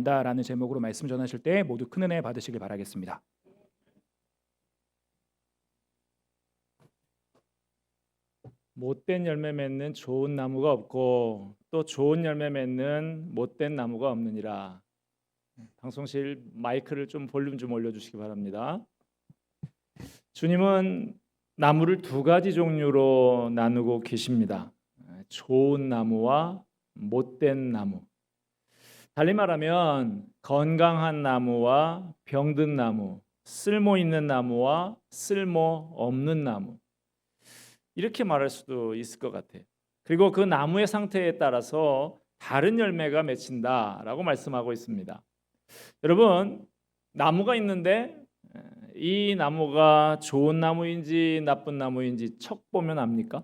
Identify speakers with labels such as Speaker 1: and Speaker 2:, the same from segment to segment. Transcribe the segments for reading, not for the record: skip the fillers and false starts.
Speaker 1: 라는 제목으로 말씀 전하실 때 모두 큰 은혜 받으시길 바라겠습니다. 못된 열매 맺는 좋은 나무가 없고 또 좋은 열매 맺는 못된 나무가 없느니라. 방송실 마이크를 좀 볼륨 좀 올려주시기 바랍니다. 주님은 나무를 두 가지 종류로 나누고 계십니다. 좋은 나무와 못된 나무. 달리 말하면 건강한 나무와 병든 나무, 쓸모 있는 나무와 쓸모 없는 나무, 이렇게 말할 수도 있을 것 같아요. 그리고 그 나무의 상태에 따라서 다른 열매가 맺힌다라고 말씀하고 있습니다. 여러분, 나무가 있는데 이 나무가 좋은 나무인지 나쁜 나무인지 척 보면 압니까?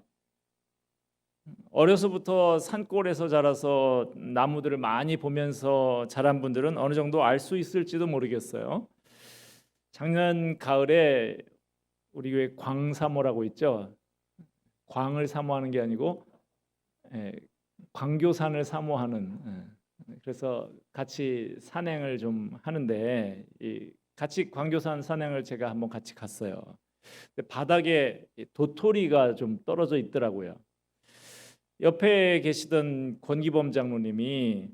Speaker 1: 어려서부터 산골에서 자라서 나무들을 많이 보면서 자란 분들은 어느 정도 알 수 있을지도 모르겠어요. 작년 가을에 우리 교회 광사모라고 있죠. 광을 사모하는 게 아니고 광교산을 사모하는. 그래서 같이 산행을 좀 하는데 같이 광교산 산행을 제가 한번 같이 갔어요. 근데 바닥에 도토리가 좀 떨어져 있더라고요. 옆에 계시던 권기범 장로님이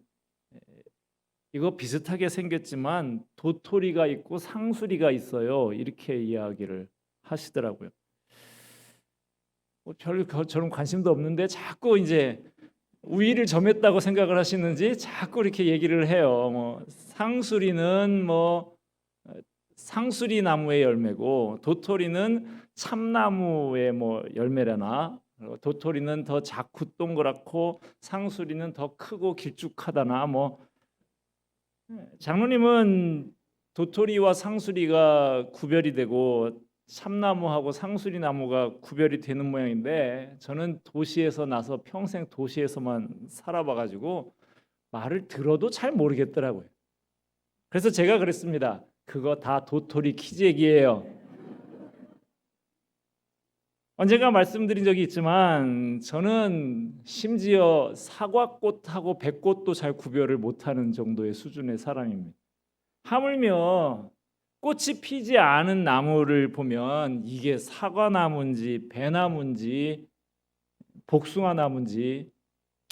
Speaker 1: 이거 비슷하게 생겼지만 도토리가 있고 상수리가 있어요, 이렇게 이야기를 하시더라고요. 별 저런 관심도 없는데 자꾸 이제 우위를 점했다고 생각을 하시는지 자꾸 이렇게 얘기를 해요. 상수리는 상수리 나무의 열매고 도토리는 참나무의 열매라나, 도토리는 더 작고 동그랗고 상수리는 더 크고 길쭉하다나. 장로님은 도토리와 상수리가 구별이 되고 참나무하고 상수리 나무가 구별이 되는 모양인데, 저는 도시에서 나서 평생 도시에서만 살아봐가지고 말을 들어도 잘 모르겠더라고요. 그래서 제가 그랬습니다. 그거 다 도토리 키재기예요. 언젠가 말씀드린 적이 있지만 저는 심지어 사과꽃하고 백꽃도 잘 구별을 못하는 정도의 수준의 사람입니다. 하물며 꽃이 피지 않은 나무를 보면 이게 사과나무인지 배나무인지 복숭아나무인지,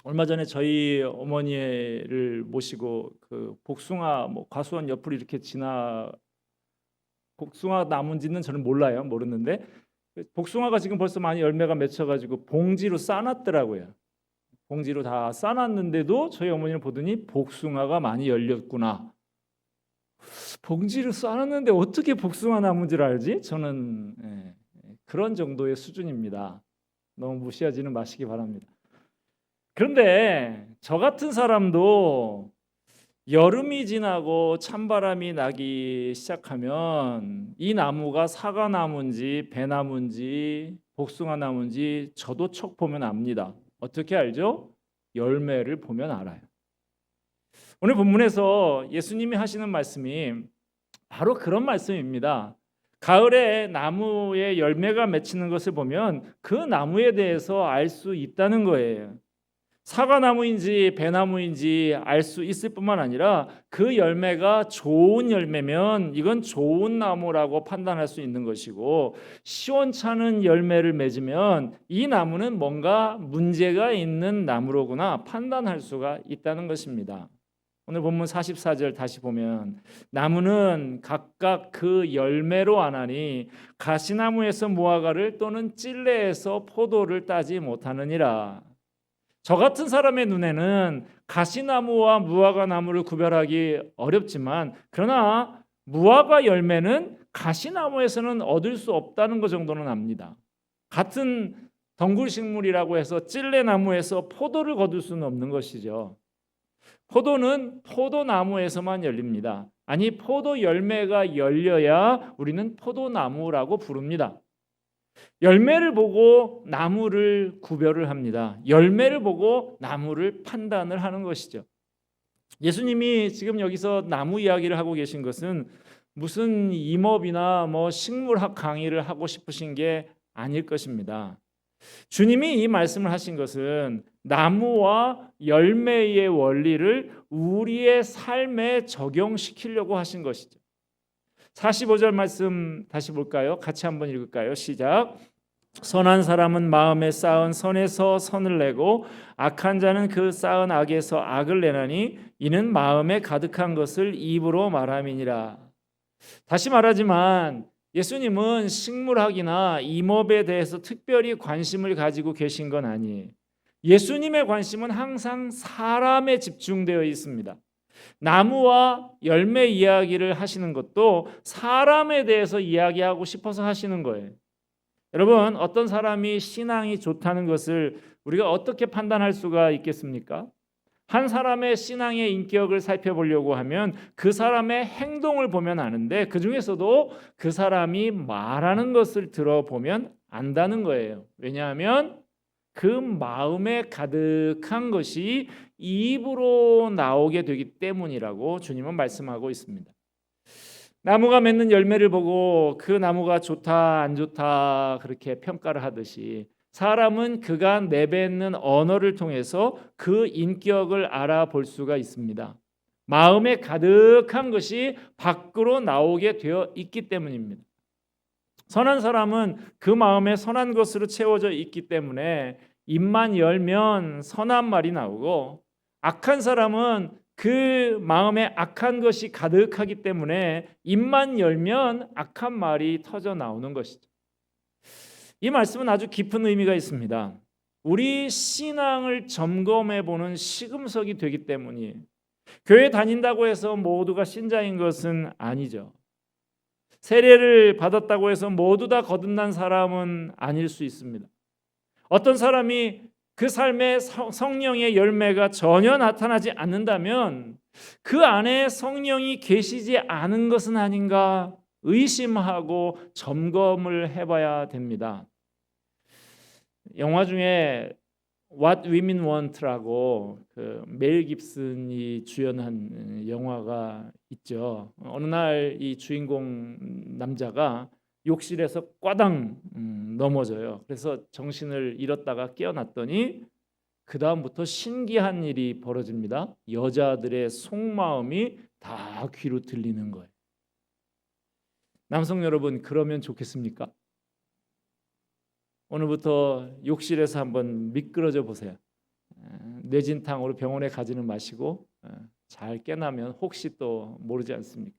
Speaker 1: 얼마 전에 저희 어머니를 모시고 그 복숭아 과수원 옆으로 이렇게 복숭아 나무인지는 저는 모르는데 복숭아가 지금 벌써 많이 열매가 맺혀가지고 봉지로 싸놨더라고요. 봉지로 다 싸놨는데도 저희 어머니를 보더니 복숭아가 많이 열렸구나. 봉지로 싸놨는데 어떻게 복숭아 나무인지를 알지? 저는 그런 정도의 수준입니다. 너무 무시하지는 마시기 바랍니다. 그런데 저 같은 사람도 여름이 지나고 찬바람이 나기 시작하면 이 나무가 사과나무인지 배나무인지 복숭아나무인지 저도 척 보면 압니다. 어떻게 알죠? 열매를 보면 알아요. 오늘 본문에서 예수님이 하시는 말씀이 바로 그런 말씀입니다. 가을에 나무에 열매가 맺히는 것을 보면 그 나무에 대해서 알 수 있다는 거예요. 사과나무인지 배나무인지 알 수 있을 뿐만 아니라 그 열매가 좋은 열매면 이건 좋은 나무라고 판단할 수 있는 것이고, 시원찮은 열매를 맺으면 이 나무는 뭔가 문제가 있는 나무로구나 판단할 수가 있다는 것입니다. 오늘 본문 44절 다시 보면 나무는 각각 그 열매로 아나니 가시나무에서 무화과를 또는 찔레에서 포도를 따지 못하느니라. 저 같은 사람의 눈에는 가시나무와 무화과 나무를 구별하기 어렵지만, 그러나 무화과 열매는 가시나무에서는 얻을 수 없다는 것 정도는 압니다. 같은 덩굴식물이라고 해서 찔레나무에서 포도를 거둘 수는 없는 것이죠. 포도는 포도나무에서만 열립니다. 아니, 포도 열매가 열려야 우리는 포도나무라고 부릅니다. 열매를 보고 나무를 구별을 합니다. 열매를 보고 나무를 판단을 하는 것이죠. 예수님이 지금 여기서 나무 이야기를 하고 계신 것은 무슨 임업이나 식물학 강의를 하고 싶으신 게 아닐 것입니다. 주님이 이 말씀을 하신 것은 나무와 열매의 원리를 우리의 삶에 적용시키려고 하신 것이죠. 45절 말씀 다시 볼까요? 같이 한번 읽을까요? 시작. 선한 사람은 마음에 쌓은 선에서 선을 내고 악한 자는 그 쌓은 악에서 악을 내나니 이는 마음에 가득한 것을 입으로 말함이니라. 다시 말하지만 예수님은 식물학이나 임업에 대해서 특별히 관심을 가지고 계신 건 아니에요. 예수님의 관심은 항상 사람에 집중되어 있습니다. 나무와 열매 이야기를 하시는 것도 사람에 대해서 이야기하고 싶어서 하시는 거예요. 여러분, 어떤 사람이 신앙이 좋다는 것을 우리가 어떻게 판단할 수가 있겠습니까? 한 사람의 신앙의 인격을 살펴보려고 하면 그 사람의 행동을 보면 아는데 그 중에서도 그 사람이 말하는 것을 들어보면 안다는 거예요. 왜냐하면 그 마음에 가득한 것이 입으로 나오게 되기 때문이라고 주님은 말씀하고 있습니다. 나무가 맺는 열매를 보고 그 나무가 좋다 안 좋다 그렇게 평가를 하듯이 사람은 그가 내뱉는 언어를 통해서 그 인격을 알아볼 수가 있습니다. 마음에 가득한 것이 밖으로 나오게 되어 있기 때문입니다. 선한 사람은 그 마음에 선한 것으로 채워져 있기 때문에 입만 열면 선한 말이 나오고, 악한 사람은 그 마음에 악한 것이 가득하기 때문에 입만 열면 악한 말이 터져 나오는 것이죠. 이 말씀은 아주 깊은 의미가 있습니다. 우리 신앙을 점검해 보는 시금석이 되기 때문이에요. 교회 다닌다고 해서 모두가 신자인 것은 아니죠. 세례를 받았다고 해서 모두 다 거듭난 사람은 아닐 수 있습니다. 어떤 사람이 그 삶에 성령의 열매가 전혀 나타나지 않는다면 그 안에 성령이 계시지 않은 것은 아닌가 의심하고 점검을 해봐야 됩니다. 영화 중에 What Women Want라고 멜 깁슨이 주연한 영화가 있죠. 어느 날 이 주인공 남자가 욕실에서 꽈당 넘어져요. 그래서 정신을 잃었다가 깨어났더니 그 다음부터 신기한 일이 벌어집니다. 여자들의 속마음이 다 귀로 들리는 거예요. 남성 여러분, 그러면 좋겠습니까? 오늘부터 욕실에서 한번 미끄러져 보세요. 뇌진탕으로 병원에 가지는 마시고 잘 깨나면 혹시 또 모르지 않습니까?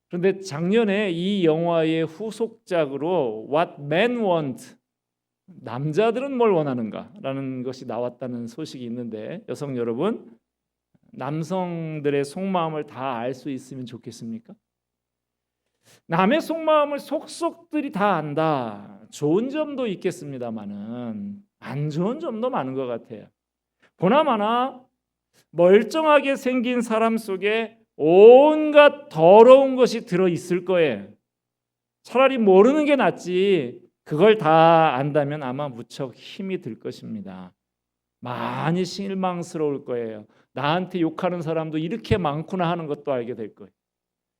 Speaker 1: 그런데 작년에 이 영화의 후속작으로 What Men Want, 남자들은 뭘 원하는가라는 것이 나왔다는 소식이 있는데, 여성 여러분, 남성들의 속마음을 다 알 수 있으면 좋겠습니까? 남의 속마음을 속속들이 다 안다. 좋은 점도 있겠습니다만은 안 좋은 점도 많은 것 같아요. 보나마나 멀쩡하게 생긴 사람 속에 온갖 더러운 것이 들어 있을 거예요. 차라리 모르는 게 낫지. 그걸 다 안다면 아마 무척 힘이 들 것입니다. 많이 실망스러울 거예요. 나한테 욕하는 사람도 이렇게 많구나 하는 것도 알게 될 거예요.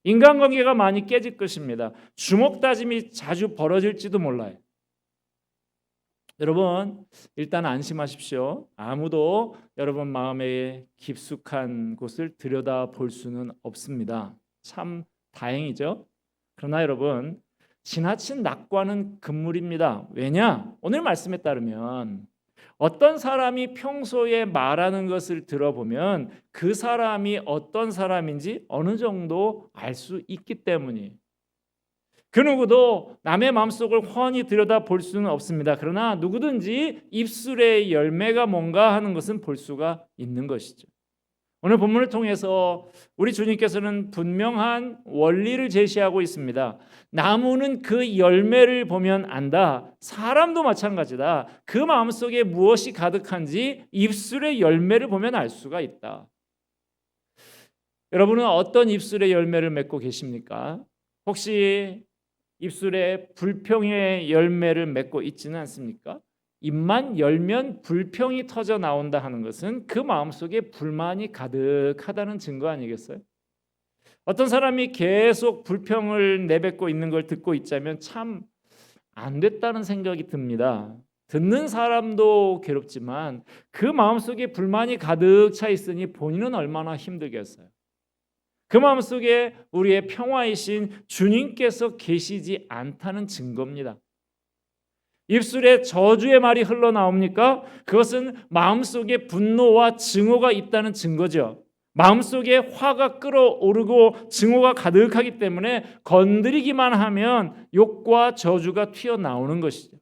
Speaker 1: 인간관계가 많이 깨질 것입니다. 주먹 다짐이 자주 벌어질지도 몰라요. 여러분, 일단 안심하십시오. 아무도 여러분 마음의 깊숙한 곳을 들여다볼 수는 없습니다. 참 다행이죠. 그러나 여러분, 지나친 낙관은 금물입니다. 왜냐? 오늘 말씀에 따르면 어떤 사람이 평소에 말하는 것을 들어보면 그 사람이 어떤 사람인지 어느 정도 알 수 있기 때문이에요. 그 누구도 남의 마음속을 훤히 들여다볼 수는 없습니다. 그러나 누구든지 입술의 열매가 뭔가 하는 것은 볼 수가 있는 것이죠. 오늘 본문을 통해서 우리 주님께서는 분명한 원리를 제시하고 있습니다. 나무는 그 열매를 보면 안다. 사람도 마찬가지다. 그 마음속에 무엇이 가득한지 입술의 열매를 보면 알 수가 있다. 여러분은 어떤 입술의 열매를 맺고 계십니까? 혹시 입술에 불평의 열매를 맺고 있지는 않습니까? 입만 열면 불평이 터져 나온다 하는 것은 그 마음속에 불만이 가득하다는 증거 아니겠어요? 어떤 사람이 계속 불평을 내뱉고 있는 걸 듣고 있자면 참 안 됐다는 생각이 듭니다. 듣는 사람도 괴롭지만 그 마음속에 불만이 가득 차 있으니 본인은 얼마나 힘들겠어요. 그 마음속에 우리의 평화이신 주님께서 계시지 않다는 증거입니다. 입술에 저주의 말이 흘러나옵니까? 그것은 마음속에 분노와 증오가 있다는 증거죠. 마음속에 화가 끓어오르고 증오가 가득하기 때문에 건드리기만 하면 욕과 저주가 튀어나오는 것이죠.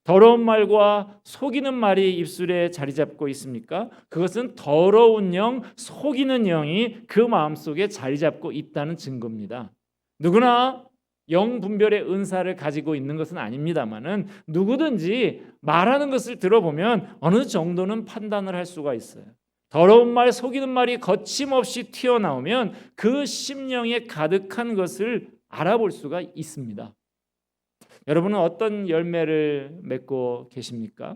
Speaker 1: 더러운 말과 속이는 말이 입술에 자리 잡고 있습니까? 그것은 더러운 영, 속이는 영이 그 마음속에 자리 잡고 있다는 증거입니다. 누구나 영 분별의 은사를 가지고 있는 것은 아닙니다만은 누구든지 말하는 것을 들어보면 어느 정도는 판단을 할 수가 있어요. 더러운 말, 속이는 말이 거침없이 튀어나오면 그 심령에 가득한 것을 알아볼 수가 있습니다. 여러분은 어떤 열매를 맺고 계십니까?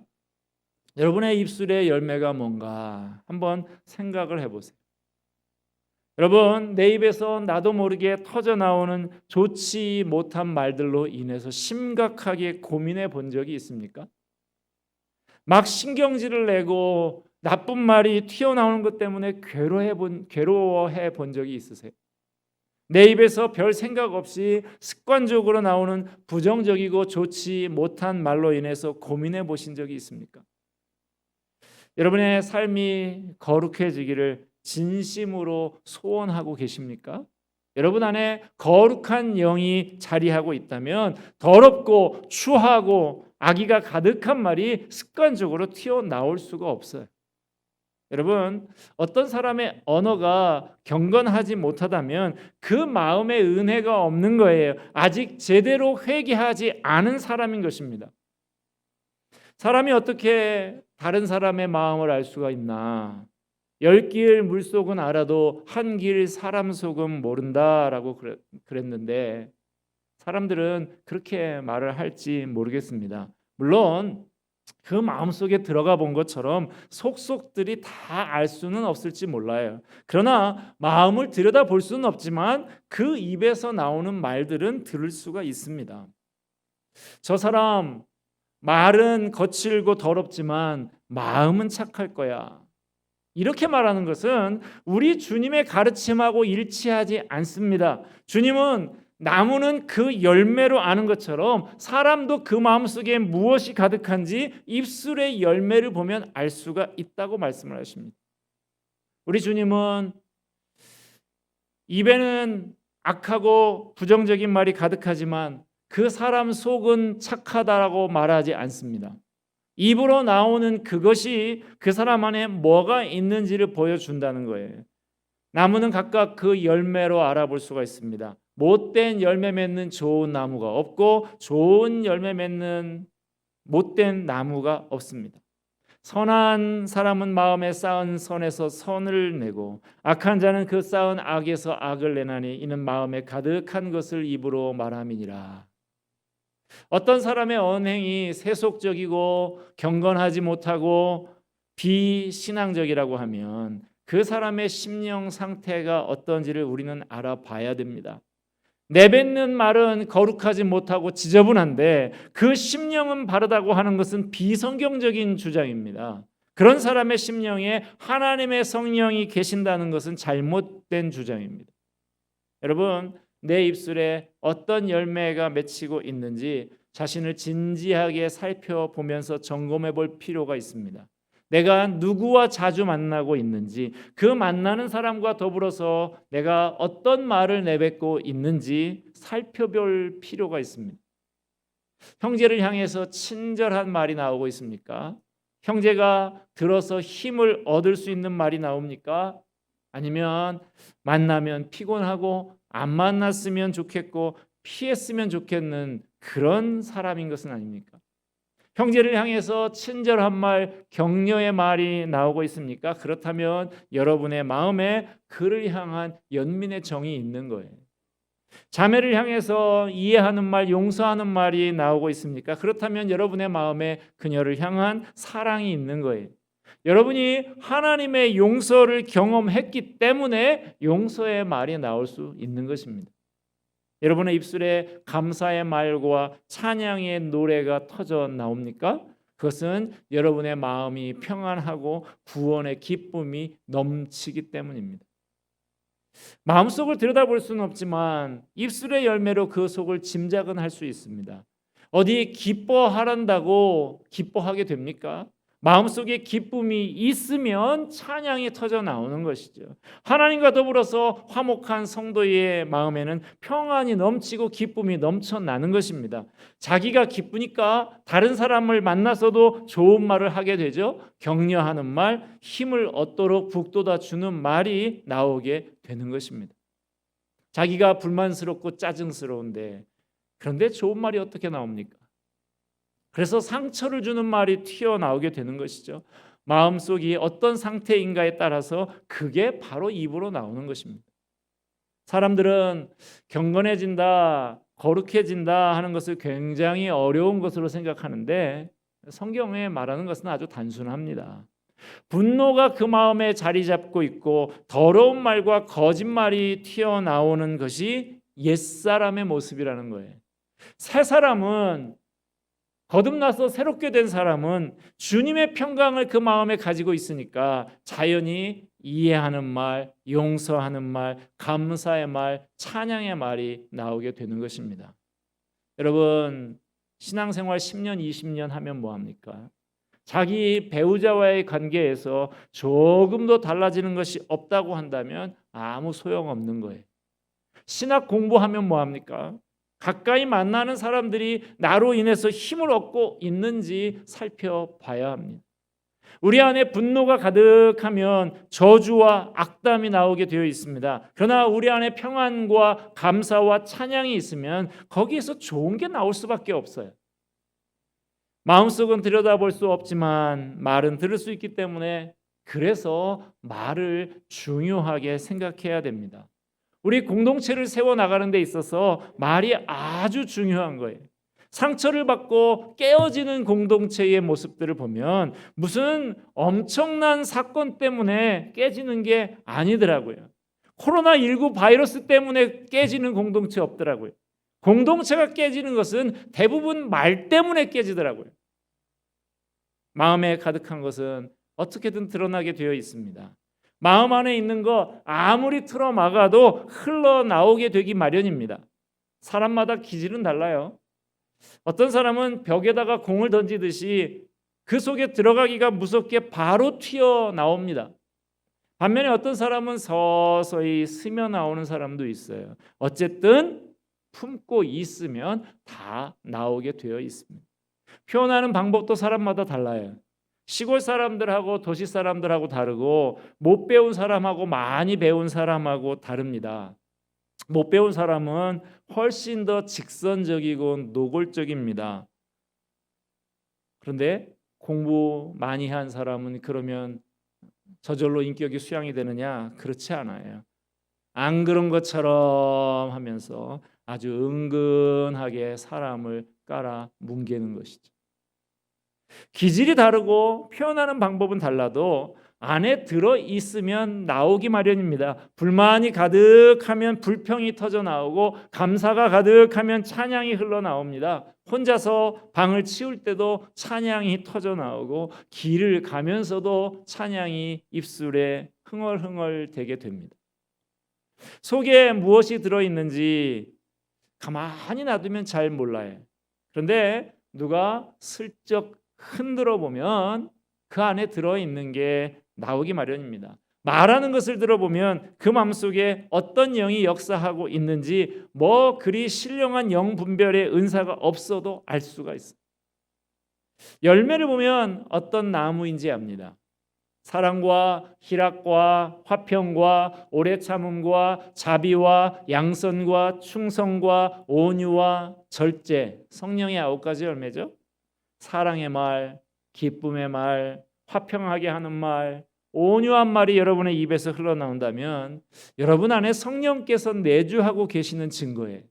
Speaker 1: 여러분의 입술의 열매가 뭔가 한번 생각을 해보세요. 여러분, 내 입에서 나도 모르게 터져나오는 좋지 못한 말들로 인해서 심각하게 고민해 본 적이 있습니까? 막 신경질을 내고 나쁜 말이 튀어나오는 것 때문에 괴로워해 본 적이 있으세요? 내 입에서 별 생각 없이 습관적으로 나오는 부정적이고 좋지 못한 말로 인해서 고민해 보신 적이 있습니까? 여러분의 삶이 거룩해지기를 진심으로 소원하고 계십니까? 여러분 안에 거룩한 영이 자리하고 있다면 더럽고 추하고 악의가 가득한 말이 습관적으로 튀어나올 수가 없어요. 여러분, 어떤 사람의 언어가 경건하지 못하다면 그 마음에 은혜가 없는 거예요. 아직 제대로 회개하지 않은 사람인 것입니다. 사람이 어떻게 다른 사람의 마음을 알 수가 있나? 10길 물속은 알아도 한 길 사람 속은 모른다라고 그랬는데 사람들은 그렇게 말을 할지 모르겠습니다. 물론 그 마음속에 들어가 본 것처럼 속속들이 다 알 수는 없을지 몰라요. 그러나 마음을 들여다볼 수는 없지만 그 입에서 나오는 말들은 들을 수가 있습니다. 저 사람 말은 거칠고 더럽지만 마음은 착할 거야. 이렇게 말하는 것은 우리 주님의 가르침하고 일치하지 않습니다. 주님은 나무는 그 열매로 아는 것처럼 사람도 그 마음속에 무엇이 가득한지 입술의 열매를 보면 알 수가 있다고 말씀을 하십니다. 우리 주님은 입에는 악하고 부정적인 말이 가득하지만 그 사람 속은 착하다라고 말하지 않습니다. 입으로 나오는 그것이 그 사람 안에 뭐가 있는지를 보여준다는 거예요. 나무는 각각 그 열매로 알아볼 수가 있습니다. 못된 열매 맺는 좋은 나무가 없고 좋은 열매 맺는 못된 나무가 없습니다. 선한 사람은 마음에 쌓은 선에서 선을 내고 악한 자는 그 쌓은 악에서 악을 내나니 이는 마음에 가득한 것을 입으로 말함이니라. 어떤 사람의 언행이 세속적이고 경건하지 못하고 비신앙적이라고 하면 그 사람의 심령 상태가 어떤지를 우리는 알아봐야 됩니다. 내뱉는 말은 거룩하지 못하고 지저분한데 그 심령은 바르다고 하는 것은 비성경적인 주장입니다. 그런 사람의 심령에 하나님의 성령이 계신다는 것은 잘못된 주장입니다. 여러분, 내 입술에 어떤 열매가 맺히고 있는지 자신을 진지하게 살펴보면서 점검해 볼 필요가 있습니다. 내가 누구와 자주 만나고 있는지, 그 만나는 사람과 더불어서 내가 어떤 말을 내뱉고 있는지 살펴볼 필요가 있습니다. 형제를 향해서 친절한 말이 나오고 있습니까? 형제가 들어서 힘을 얻을 수 있는 말이 나옵니까? 아니면 만나면 피곤하고 안 만났으면 좋겠고 피했으면 좋겠는 그런 사람인 것은 아닙니까? 형제를 향해서 친절한 말, 격려의 말이 나오고 있습니까? 그렇다면 여러분의 마음에 그를 향한 연민의 정이 있는 거예요. 자매를 향해서 이해하는 말, 용서하는 말이 나오고 있습니까? 그렇다면 여러분의 마음에 그녀를 향한 사랑이 있는 거예요. 여러분이 하나님의 용서를 경험했기 때문에 용서의 말이 나올 수 있는 것입니다. 여러분의 입술에 감사의 말과 찬양의 노래가 터져 나옵니까? 그것은 여러분의 마음이 평안하고 구원의 기쁨이 넘치기 때문입니다. 마음속을 들여다볼 수는 없지만 입술의 열매로 그 속을 짐작은 할 수 있습니다. 어디 기뻐하란다고 기뻐하게 됩니까? 마음속에 기쁨이 있으면 찬양이 터져 나오는 것이죠. 하나님과 더불어서 화목한 성도의 마음에는 평안이 넘치고 기쁨이 넘쳐나는 것입니다. 자기가 기쁘니까 다른 사람을 만나서도 좋은 말을 하게 되죠. 격려하는 말, 힘을 얻도록 북돋아 주는 말이 나오게 되는 것입니다. 자기가 불만스럽고 짜증스러운데 그런데 좋은 말이 어떻게 나옵니까? 그래서 상처를 주는 말이 튀어나오게 되는 것이죠. 마음속이 어떤 상태인가에 따라서 그게 바로 입으로 나오는 것입니다. 사람들은 경건해진다, 거룩해진다 하는 것을 굉장히 어려운 것으로 생각하는데 성경에 말하는 것은 아주 단순합니다. 분노가 그 마음에 자리 잡고 있고 더러운 말과 거짓말이 튀어나오는 것이 옛사람의 모습이라는 거예요. 새 사람은 거듭나서 새롭게 된 사람은 주님의 평강을 그 마음에 가지고 있으니까 자연히 이해하는 말, 용서하는 말, 감사의 말, 찬양의 말이 나오게 되는 것입니다. 여러분, 신앙생활 10년, 20년 하면 뭐합니까? 자기 배우자와의 관계에서 조금도 달라지는 것이 없다고 한다면 아무 소용없는 거예요. 신학 공부하면 뭐합니까? 가까이 만나는 사람들이 나로 인해서 힘을 얻고 있는지 살펴봐야 합니다. 우리 안에 분노가 가득하면 저주와 악담이 나오게 되어 있습니다. 그러나 우리 안에 평안과 감사와 찬양이 있으면 거기에서 좋은 게 나올 수밖에 없어요. 마음속은 들여다볼 수 없지만 말은 들을 수 있기 때문에 그래서 말을 중요하게 생각해야 됩니다. 우리 공동체를 세워나가는 데 있어서 말이 아주 중요한 거예요. 상처를 받고 깨어지는 공동체의 모습들을 보면 무슨 엄청난 사건 때문에 깨지는 게 아니더라고요. 코로나19 바이러스 때문에 깨지는 공동체 없더라고요. 공동체가 깨지는 것은 대부분 말 때문에 깨지더라고요. 마음에 가득한 것은 어떻게든 드러나게 되어 있습니다. 마음 안에 있는 거 아무리 틀어막아도 흘러나오게 되기 마련입니다. 사람마다 기질은 달라요. 어떤 사람은 벽에다가 공을 던지듯이 그 속에 들어가기가 무섭게 바로 튀어나옵니다. 반면에 어떤 사람은 서서히 스며나오는 사람도 있어요. 어쨌든 품고 있으면 다 나오게 되어 있습니다. 표현하는 방법도 사람마다 달라요. 시골 사람들하고 도시 사람들하고 다르고 못 배운 사람하고 많이 배운 사람하고 다릅니다. 못 배운 사람은 훨씬 더 직선적이고 노골적입니다. 그런데 공부 많이 한 사람은 그러면 저절로 인격이 수양이 되느냐? 그렇지 않아요. 안 그런 것처럼 하면서 아주 은근하게 사람을 깔아 뭉개는 것이죠. 기질이 다르고 표현하는 방법은 달라도 안에 들어 있으면 나오기 마련입니다. 불만이 가득하면 불평이 터져 나오고 감사가 가득하면 찬양이 흘러나옵니다. 혼자서 방을 치울 때도 찬양이 터져 나오고 길을 가면서도 찬양이 입술에 흥얼흥얼 되게 됩니다. 속에 무엇이 들어 있는지 가만히 놔두면 잘 몰라요. 그런데 누가 슬쩍 흔들어 보면 그 안에 들어있는 게 나오기 마련입니다. 말하는 것을 들어보면 그 마음속에 어떤 영이 역사하고 있는지 뭐 그리 신령한 영 분별의 은사가 없어도 알 수가 있습니다. 열매를 보면 어떤 나무인지 압니다. 사랑과 희락과 화평과 오래 참음과 자비와 양선과 충성과 온유와 절제, 성령의 9가지 열매죠. 사랑의 말, 기쁨의 말, 화평하게 하는 말, 온유한 말이 여러분의 입에서 흘러나온다면 여러분 안에 성령께서 내주하고 계시는 증거예요.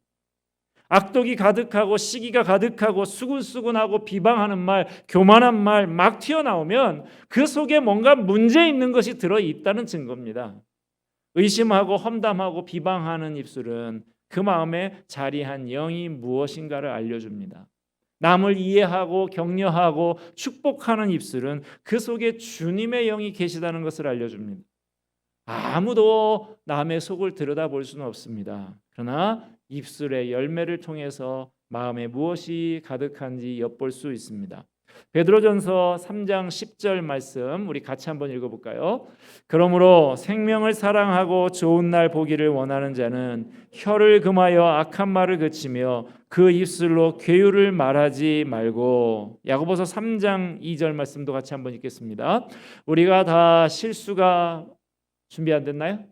Speaker 1: 악독이 가득하고 시기가 가득하고 수군수군하고 비방하는 말, 교만한 말 막 튀어나오면 그 속에 뭔가 문제 있는 것이 들어있다는 증거입니다. 의심하고 험담하고 비방하는 입술은 그 마음에 자리한 영이 무엇인가를 알려줍니다. 남을 이해하고 격려하고 축복하는 입술은 그 속에 주님의 영이 계시다는 것을 알려줍니다. 아무도 남의 속을 들여다볼 수는 없습니다. 그러나 입술의 열매를 통해서 마음에 무엇이 가득한지 엿볼 수 있습니다. 베드로전서 3장 10절 말씀 우리 같이 한번 읽어볼까요? 그러므로 생명을 사랑하고 좋은 날 보기를 원하는 자는 혀를 금하여 악한 말을 그치며 그 입술로 괴유를 말하지 말고. 야고보서 3장 2절 말씀도 같이 한번 읽겠습니다. 우리가 다 실수가 준비 안 됐나요?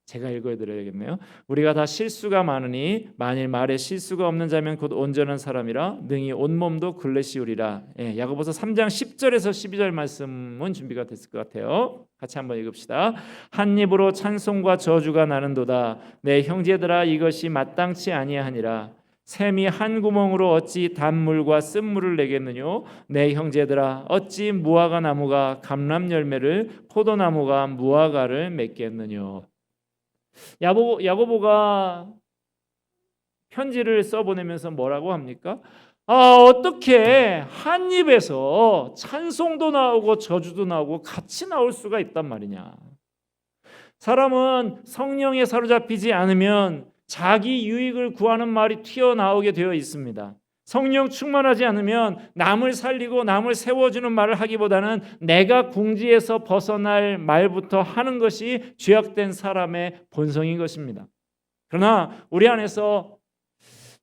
Speaker 1: 제가 읽어드려야겠네요. 우리가 다 실수가 많으니 만일 말에 실수가 없는 자면 곧 온전한 사람이라 능히 온몸도 글래시우리라. 야고보서 3장 10절에서 12절 말씀은 준비가 됐을 것 같아요. 같이 한번 읽읍시다. 한 입으로 찬송과 저주가 나는도다. 내 형제들아 이것이 마땅치 아니하니라. 샘이 한 구멍으로 어찌 단물과 쓴물을 내겠느뇨. 내 형제들아 어찌 무화과 나무가 감람 열매를 포도나무가 무화과를 맺겠느뇨. 야고보가 편지를 써보내면서 뭐라고 합니까? 어떻게 한 입에서 찬송도 나오고 저주도 나오고 같이 나올 수가 있단 말이냐. 사람은 성령에 사로잡히지 않으면 자기 유익을 구하는 말이 튀어나오게 되어 있습니다. 성령 충만하지 않으면 남을 살리고 남을 세워주는 말을 하기보다는 내가 궁지에서 벗어날 말부터 하는 것이 죄악된 사람의 본성인 것입니다. 그러나 우리 안에서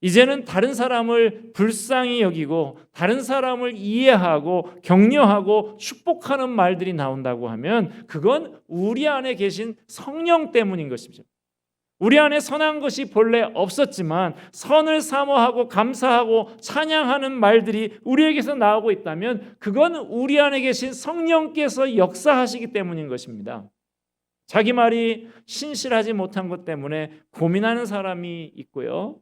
Speaker 1: 이제는 다른 사람을 불쌍히 여기고 다른 사람을 이해하고 격려하고 축복하는 말들이 나온다고 하면 그건 우리 안에 계신 성령 때문인 것이죠. 우리 안에 선한 것이 본래 없었지만 선을 사모하고 감사하고 찬양하는 말들이 우리에게서 나오고 있다면 그건 우리 안에 계신 성령께서 역사하시기 때문인 것입니다. 자기 말이 신실하지 못한 것 때문에 고민하는 사람이 있고요.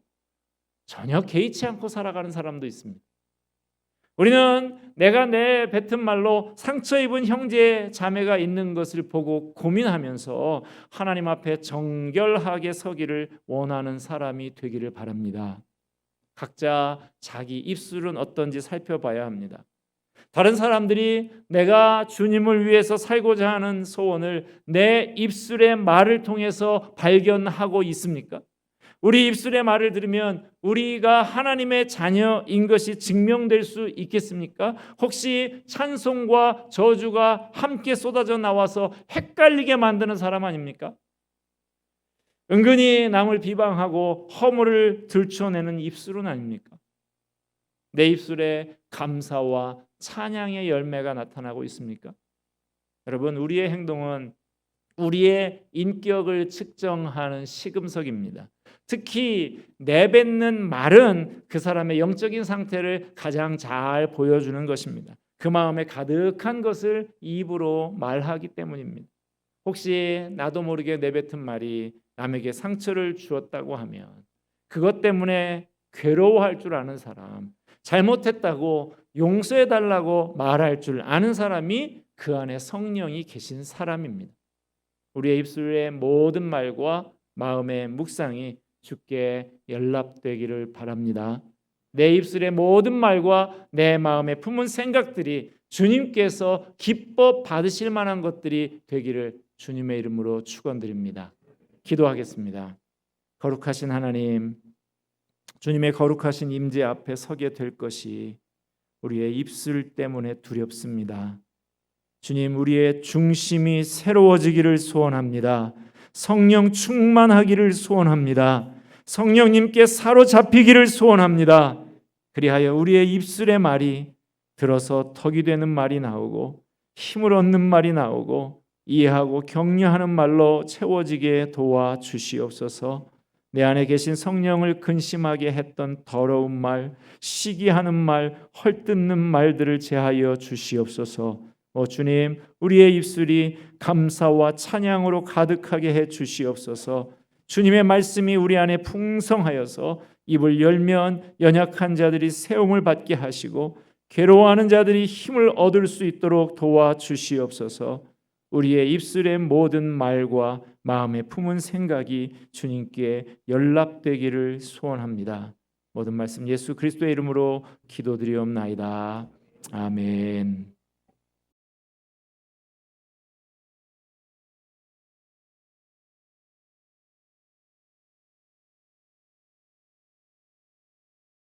Speaker 1: 전혀 개의치 않고 살아가는 사람도 있습니다. 우리는 내가 내 뱉은 말로 상처 입은 형제 자매가 있는 것을 보고 고민하면서 하나님 앞에 정결하게 서기를 원하는 사람이 되기를 바랍니다. 각자 자기 입술은 어떤지 살펴봐야 합니다. 다른 사람들이 내가 주님을 위해서 살고자 하는 소원을 내 입술의 말을 통해서 발견하고 있습니까? 우리 입술의 말을 들으면 우리가 하나님의 자녀인 것이 증명될 수 있겠습니까? 혹시 찬송과 저주가 함께 쏟아져 나와서 헷갈리게 만드는 사람 아닙니까? 은근히 남을 비방하고 허물을 들춰내는 입술은 아닙니까? 내 입술에 감사와 찬양의 열매가 나타나고 있습니까? 여러분, 우리의 행동은 우리의 인격을 측정하는 시금석입니다. 특히 내뱉는 말은 그 사람의 영적인 상태를 가장 잘 보여주는 것입니다. 그 마음에 가득한 것을 입으로 말하기 때문입니다. 혹시 나도 모르게 내뱉은 말이 남에게 상처를 주었다고 하면 그것 때문에 괴로워할 줄 아는 사람, 잘못했다고 용서해달라고 말할 줄 아는 사람이 그 안에 성령이 계신 사람입니다. 우리의 입술의 모든 말과 마음의 묵상이 주께 연락되기를 바랍니다. 내 입술의 모든 말과 내 마음에 품은 생각들이 주님께서 기뻐 받으실 만한 것들이 되기를 주님의 이름으로 축원드립니다. 기도하겠습니다. 거룩하신 하나님, 주님의 거룩하신 임재 앞에 서게 될 것이 우리의 입술 때문에 두렵습니다. 주님, 우리의 중심이 새로워지기를 소원합니다. 성령 충만하기를 소원합니다. 성령님께 사로잡히기를 소원합니다. 그리하여 우리의 입술의 말이 들어서 덕이 되는 말이 나오고 힘을 얻는 말이 나오고 이해하고 격려하는 말로 채워지게 도와주시옵소서. 내 안에 계신 성령을 근심하게 했던 더러운 말, 시기하는 말, 헐뜯는 말들을 제하여 주시옵소서. 주님, 우리의 입술이 감사와 찬양으로 가득하게 해 주시옵소서. 주님의 말씀이 우리 안에 풍성하여서 입을 열면 연약한 자들이 세움을 받게 하시고 괴로워하는 자들이 힘을 얻을 수 있도록 도와주시옵소서. 우리의 입술의 모든 말과 마음에 품은 생각이 주님께 연락되기를 소원합니다. 모든 말씀 예수 그리스도의 이름으로 기도드리옵나이다. 아멘.